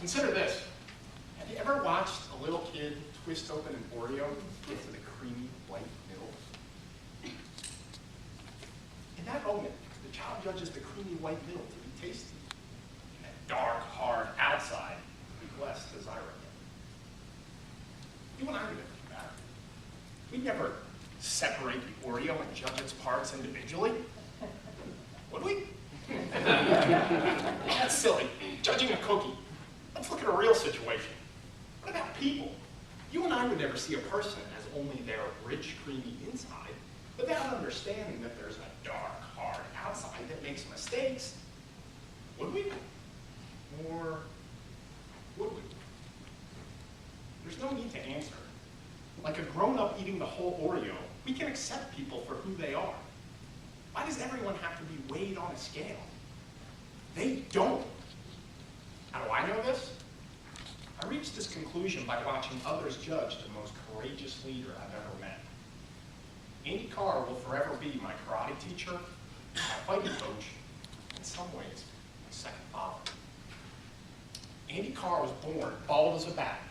Consider this. Have you ever watched a little kid twist open an Oreo to get to the creamy white middle? In that moment, the child judges the creamy white middle to be tasty. And that dark, hard outside to be less desirable. You and I would never do that. We'd never separate the Oreo and judge its parts individually. Would we? That's silly. Judging a cookie. Let's look at a real situation. What about people? You and I would never see a person as only their rich, creamy inside, without understanding that there's a dark, hard outside that makes mistakes. Would we? Or would we? There's no need to answer. Like a grown-up eating the whole Oreo, we can accept people for who they are. Why does everyone have to be weighed on a scale? They don't. How do I know this? I reached this conclusion by watching others judge the most courageous leader I've ever met. Andy Carr will forever be my karate teacher, my fighting coach, in some ways, my second father. Andy Carr was born bald as a bat,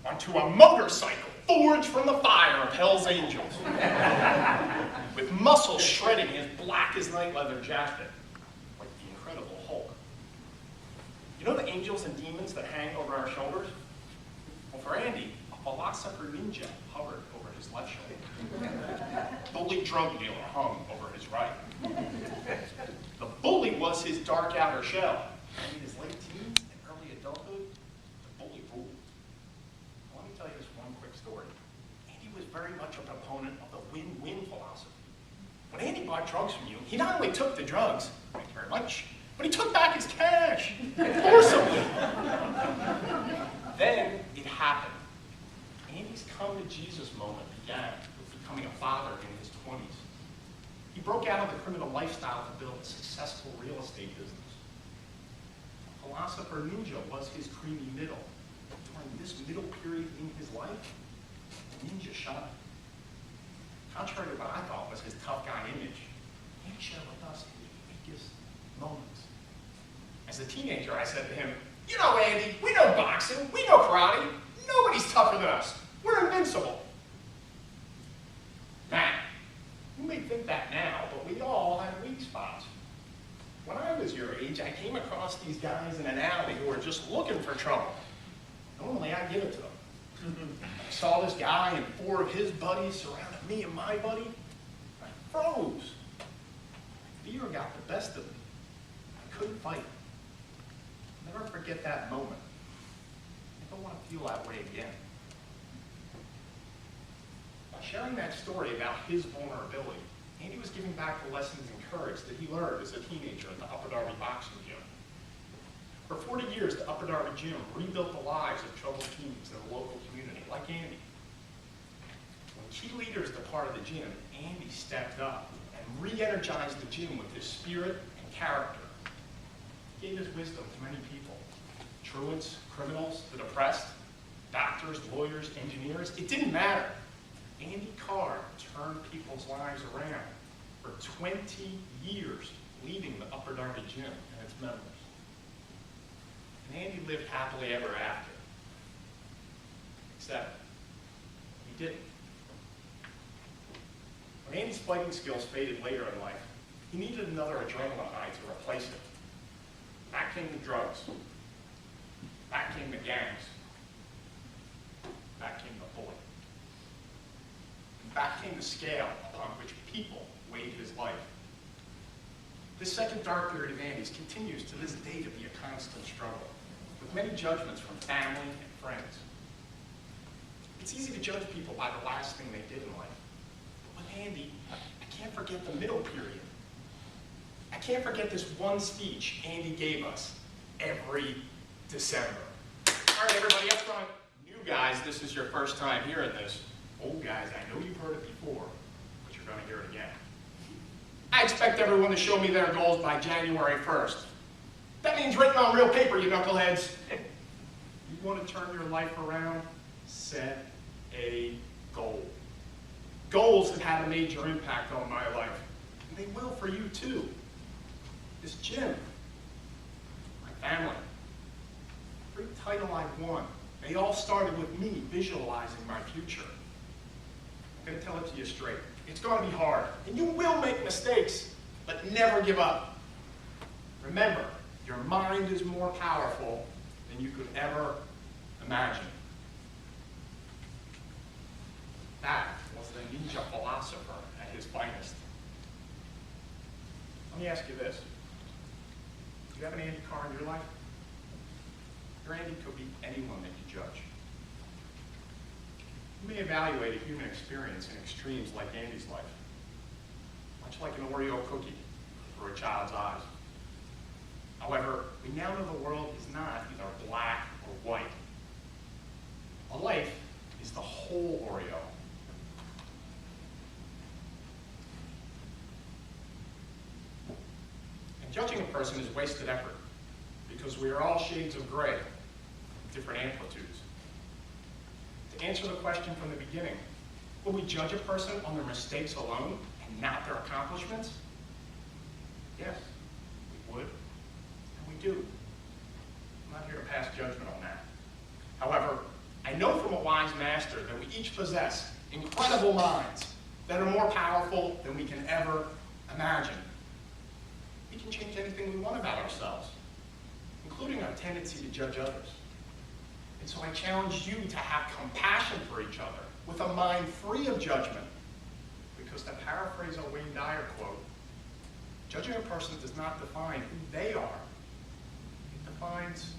onto a motorcycle forged from the fire of Hell's Angels, with muscles shredding his black as night leather jacket, like the Incredible Hulk. You know the angels and demons that hang over our shoulders? Well, for Andy, a philosopher ninja hovered over his left shoulder. Bully drug dealer hung over his right. The bully was his dark outer shell. In his late teens and early adulthood, the bully ruled. Let me tell you this one quick story. Andy was very much a proponent of the win-win philosophy. When Andy bought drugs from you, he not only took the drugs, thank you very much, but he took back his cash, forcibly. Then it happened. Andy's come to Jesus moment began with becoming a father in his 20s. He broke out of the criminal lifestyle to build a successful real estate business. A philosopher ninja was his creamy middle. During this middle period in his life, the ninja shined. Contrary to what I thought was his tough guy image, he shared with us his weakest moments. As a teenager, I said to him, "You know, Andy, we know boxing, we know karate. Nobody's tougher than us. We're invincible." Now, you may think that now, but we all have weak spots. When I was your age, I came across these guys in an alley who were just looking for trouble. Normally, I give it to them. I saw this guy and 4 of his buddies surrounded me and my buddy. I froze. Fear got the best of me. I couldn't fight. I'll never forget that moment. I don't want to feel that way again. By sharing that story about his vulnerability, Andy was giving back the lessons and courage that he learned as a teenager at the Upper Darby Boxing Gym. For 40 years, the Upper Darby Gym rebuilt the lives of troubled teens in the local community, like Andy. When key leaders departed the gym, Andy stepped up and re-energized the gym with his spirit and character. He gave his wisdom to many people. Truants, criminals, the depressed, doctors, lawyers, engineers, it didn't matter. Andy Carr turned people's lives around for 20 years, leading the Upper Darby Gym and its members. And Andy lived happily ever after. Except, he didn't. When Andy's fighting skills faded later in life, he needed another adrenaline high to replace it. Back came the drugs. Back came the gangs. Back came the bully. And back came the scale upon which people weighed his life. This second dark period of Andy's continues to this day to be a constant struggle, with many judgments from family and friends. It's easy to judge people by the last thing they did in life. But with Andy, I can't forget the middle period. I can't forget this one speech Andy gave us every December. All right, everybody up front. New guys, this is your first time hearing this. Old guys, I know you've heard it before, but you're going to hear it again. I expect everyone to show me their goals by January 1st. That means written on real paper, you knuckleheads. You want to turn your life around? Set a goal. Goals have had a major impact on my life, and they will for you too. This gym, my family. For title I won. They all started with me visualizing my future. I'm going to tell it to you straight. It's going to be hard, and you will make mistakes, but never give up. Remember, your mind is more powerful than you could ever imagine. That was the ninja philosopher at his finest. Let me ask you this. Do you have an Andy Carr in your life? Your Andy could be anyone that you judge. You may evaluate a human experience in extremes like Andy's life, much like an Oreo cookie through a child's eyes. However, we now know the world is not either black or white. A life is the whole Oreo. And judging a person is wasted effort, because we are all shades of gray, different amplitudes. To answer the question from the beginning, will we judge a person on their mistakes alone and not their accomplishments? Yes, we would, and we do. I'm not here to pass judgment on that. However, I know from a wise master that we each possess incredible minds that are more powerful than we can ever imagine. We can change anything we want about ourselves, including our tendency to judge others. And so I challenge you to have compassion for each other with a mind free of judgment. Because to paraphrase a Wayne Dyer quote, judging a person does not define who they are. It defines